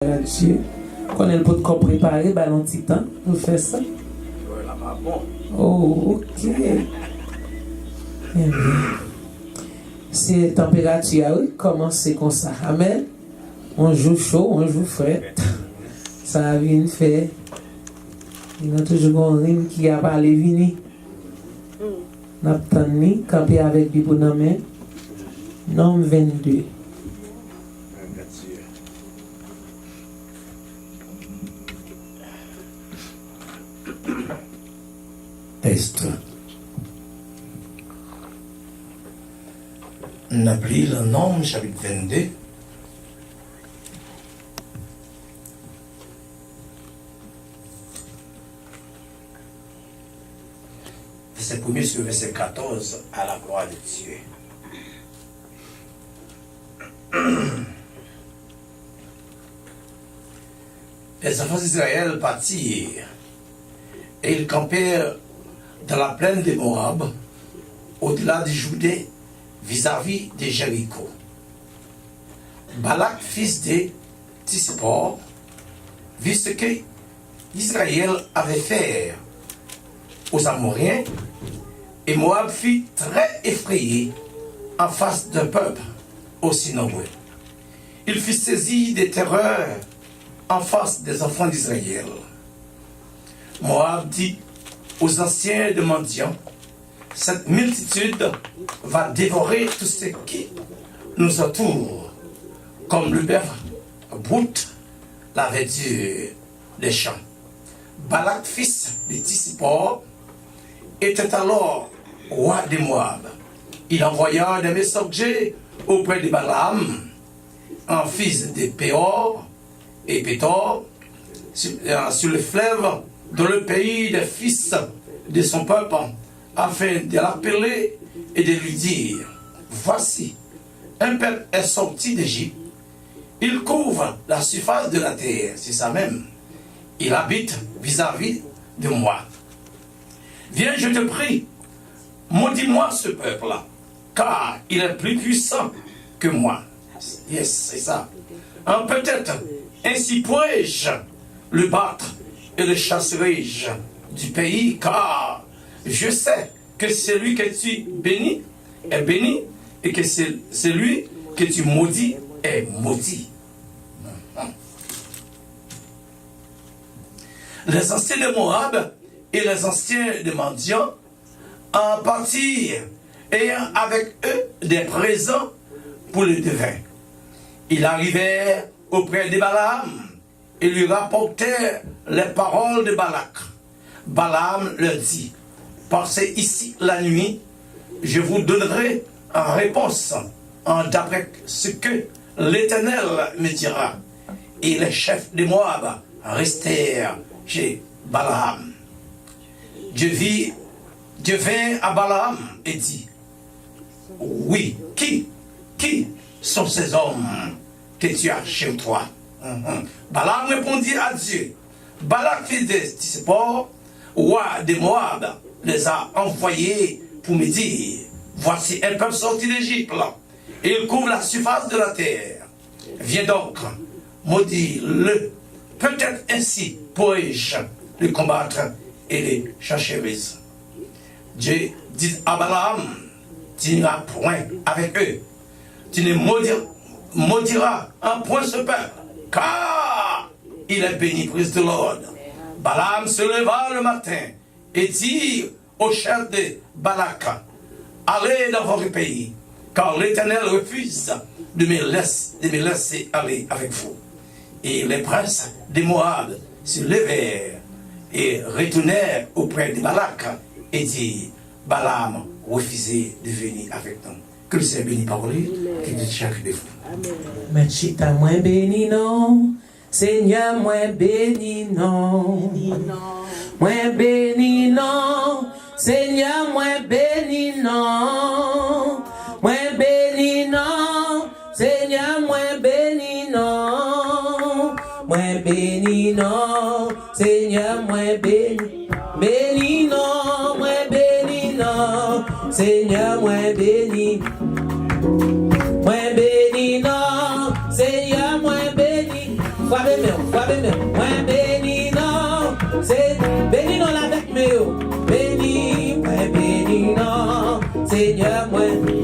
Dieu. Quand elle peut préparer, bah, un petit temps pour faire ça. Oh, ok. Eh bien, c'est température, oui, commencer comme ça. Amen. On joue chaud, on joue frais. Ça vient faire. Il y a toujours un rime qui a parlé vini. N'attendez, camper avec du bonhomme. Nom 22. Test. On a pris le nom, chapitre 22. Verset 1er sur verset 14, à la gloire de Dieu. Les enfants d'Israël partirent et ils campèrent dans la plaine de Moab, au-delà du Jourdain, vis-à-vis de Jéricho. Balak, fils de Tsippor, vit ce que Israël avait fait aux Amoréens, et Moab fut très effrayé en face d'un peuple aussi nombreux. Il fut saisi de terreur en face des enfants d'Israël. Moab dit aux anciens de mendiants, cette multitude va dévorer tout ce qui nous entoure, comme le bœuf broute la verdure des champs. Balak, fils de Tsippor, était alors roi de Moab. Il envoya des messagers auprès de Balaam, un fils de Péor et Pétor, sur le fleuve, dans le pays des fils de son peuple, afin de l'appeler et de lui dire, voici, un peuple est sorti d'Égypte, il couvre la surface de la terre, c'est ça même, il habite vis-à-vis de moi. Viens, je te prie, maudis-moi ce peuple-là, car il est plus puissant que moi. Yes, c'est ça. Peut-être, ainsi pourrais-je le battre et le chasserai-je du pays, car je sais que celui que tu bénis est béni, et que celui que tu maudis est maudit. Les anciens de Moab et les anciens de Madian en partirent, ayant avec eux des présents pour le devin. Ils arrivèrent auprès de Balaam et lui rapportèrent les paroles de Balak. Balaam leur dit, passez ici la nuit, je vous donnerai en réponse d'après ce que l'Éternel me dira. Et les chefs de Moab restèrent chez Balaam. Dieu vint à Balaam et dit, oui, qui sont ces hommes que tu as chez toi? Balaam répondit à Dieu, Balak, fils de Tsippor, roi de Moab, les a envoyés pour me dire, voici un peuple sorti d'Égypte, et il couvre la surface de la terre. Viens donc, maudis-le, peut-être ainsi pourrais-je le combattre et le chasserai. Dieu dit à Balaam, tu n'iras point avec eux, tu ne maudiras en point ce peuple, car il est béni, prise de l'ordre. Balaam se leva le matin et dit au chef de Balak, allez dans votre pays, car l'Éternel refuse de me laisser aller avec vous. Et les princes de Moab se levèrent et retournèrent auprès de Balak et dit, Balaam refusait de venir avec nous. Que le Seigneur bénisse par lui, que de chaque de vous. Merci, ta moins béni, non. Seigneur, moins béni, non. Moins béni, non. Seigneur, moins béni, non. Moins béni, non. Seigneur, moins béni, non. Moins béni, non. Seigneur, moins béni. Béni, non. Moins béni, non. Seigneur, moins béni. Moins béni, non. Seigneur, moins béni. Frère Moi béni non, c'est béni non avec moi. Béni, moi béni non, Seigneur moi.